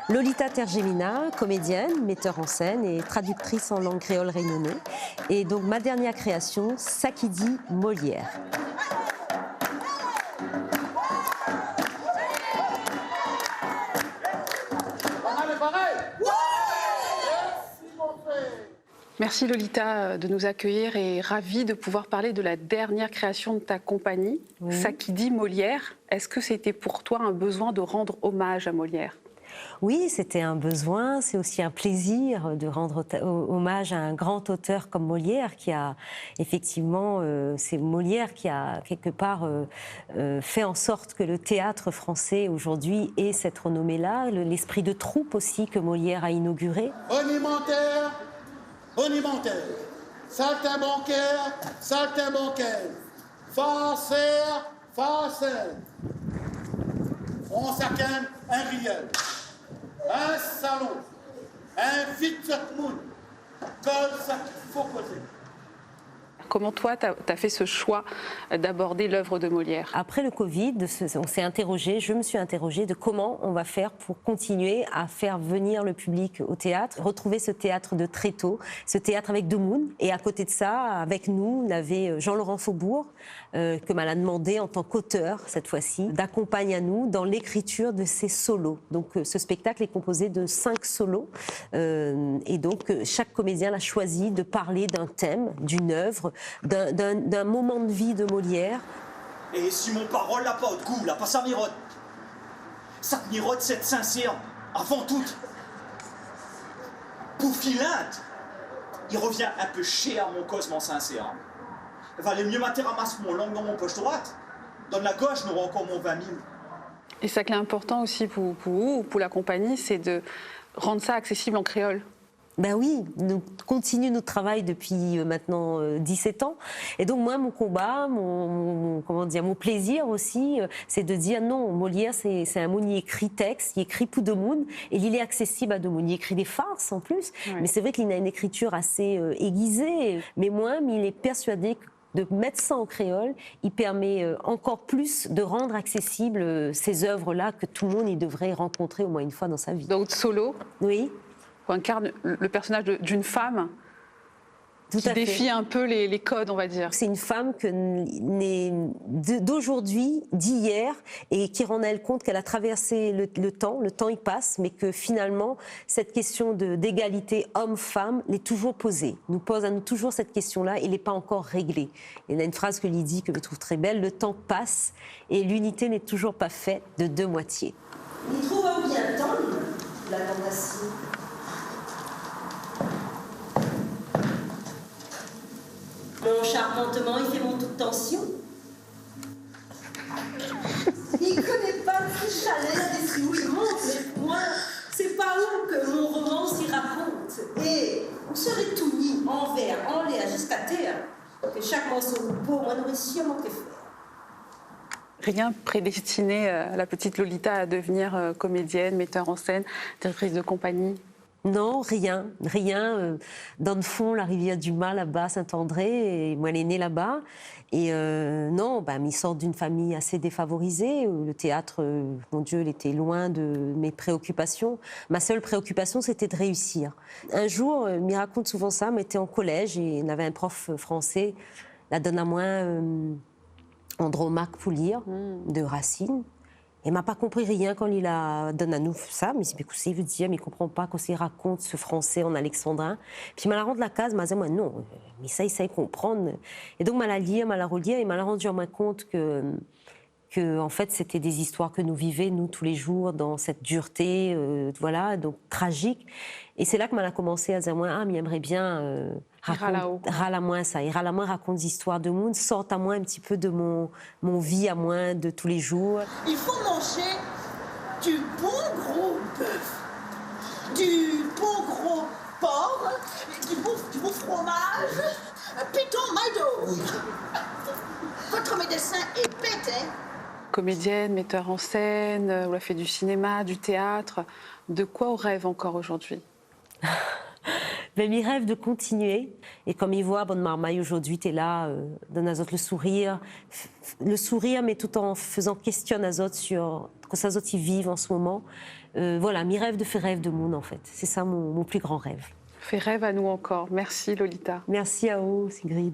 Lolita Tergemina, comédienne, metteur en scène et traductrice en langue créole réunionnais. Et donc ma dernière création, Sakidi Molière. Merci Lolita de nous accueillir et ravie de pouvoir parler de la dernière création de ta compagnie, Sakidi Molière. Est-ce que c'était pour toi un besoin de rendre hommage à Molière ? Oui, c'était un besoin, c'est aussi un plaisir de rendre hommage à un grand auteur comme Molière qui a effectivement, c'est Molière qui a quelque part fait en sorte que le théâtre français aujourd'hui ait cette renommée-là, l'esprit de troupe aussi que Molière a inauguré. Bonimentaire, saltimbancaire, farceur, on s'accème un riel, un salon, un vite monde, comme ça qu'il faut causer. Comment toi, tu as fait ce choix d'aborder l'œuvre de Molière ? Après le Covid, on s'est interrogé, je me suis interrogée de comment on va faire pour continuer à faire venir le public au théâtre, retrouver ce théâtre de Tréteau, ce théâtre avec Demoun. Et à côté de ça, avec nous, on avait Jean-Laurent Faubourg, que m'a demandé en tant qu'auteur, cette fois-ci, d'accompagner à nous dans l'écriture de ces solos. Donc ce spectacle est composé de 5 solos. Et donc chaque comédien a choisi de parler d'un thème, d'une œuvre, d'un moment de vie de Molière. Et si mon parole n'a pas de goût, là, pas ça mirote. Ça mirote cette sincère, avant tout. Bouffilinte, il revient un peu cher mon cosme en sincère. Il valait mieux mater ramasse mon langue dans mon poche droite. Dans la gauche, nous aurons encore mon 20 000. Et ça qui est important aussi pour vous, ou pour la compagnie, c'est de rendre ça accessible en créole. Ben oui, nous continuons notre travail depuis maintenant 17 ans. Et donc moi, mon combat, mon plaisir aussi, c'est de dire non, Molière, c'est un monde, il écrit texte, il écrit pour Demoun, et il est accessible à Demoun. Il écrit des farces en plus, mais c'est vrai qu'il a une écriture assez aiguisée. Mais il est persuadé que de mettre ça en créole, il permet encore plus de rendre accessibles ces œuvres-là que tout le monde y devrait rencontrer au moins une fois dans sa vie. Donc solo. Oui. On incarne le personnage d'une femme qui défie un peu les codes, on va dire. C'est une femme d'aujourd'hui, d'hier, et qui rend elle compte qu'elle a traversé le temps il passe, mais que finalement, cette question d'égalité homme-femme l'est toujours posée. Nous pose à nous toujours cette question-là, et elle n'est pas encore réglée. Il y a une phrase que lui dit, que je trouve très belle, le temps passe, et l'unité n'est toujours pas faite de 2 moitiés. Il trouve un bien temps, la tentation. Mon charmentement, il fait mon toute tension. Il connaît pas le chalet des où il monte les points. C'est pas où que mon roman s'y raconte. Et on serait tout mis en verre, en l'air, jusqu'à terre, que chaque morceau de peau, moi, n'aurait sûrement que faire. Rien prédestiné la petite Lolita à devenir comédienne, metteur en scène, directrice de compagnie? Non, rien. Dans le fond, la rivière du Mât, là-bas, Saint-André, et moi, elle est née là-bas. Et non, il sort d'une famille assez défavorisée. Le théâtre, mon Dieu, il était loin de mes préoccupations. Ma seule préoccupation, c'était de réussir. Un jour, il raconte souvent ça, mais était en collège et on avait un prof français, la donne à moi, Andromaque Poulir, de Racine. Il m'a pas compris rien quand il a donné à nous ça. Mais c'est ce qu'il veut dire, mais il comprend pas quand il raconte ce français en alexandrin. Puis il m'a la rendu la case, il m'a dit moi non, mais ça il sait comprendre. Et donc m'a la lire, m'a la relire, et m'a la rendu en main compte que en fait c'était des histoires que nous vivions nous tous les jours dans cette dureté, voilà, donc tragique. Et c'est là que m'a commencé à dire moi mais j'aimerais bien râle à moins ça, et râle à moins raconte des histoires de monde, sorte à moi un petit peu de mon vie à moi de tous les jours. Il faut manger du bon gros bœuf, du bon gros porc, du beau fromage, piton maïdo. Votre médecin est bête, hein? Comédienne, metteur en scène, on a fait du cinéma, du théâtre. De quoi on rêve encore aujourd'hui? Il rêve de continuer. Et comme il voit, Bonne Marmaille, aujourd'hui, tu es là, donne à autres le sourire, mais tout en faisant question à autres sur que ça autres ils vivent en ce moment. voilà, mes rêves de faire rêve de monde, en fait. C'est ça mon plus grand rêve. Fais rêve à nous encore. Merci Lolita. Merci à vous, Sigrid.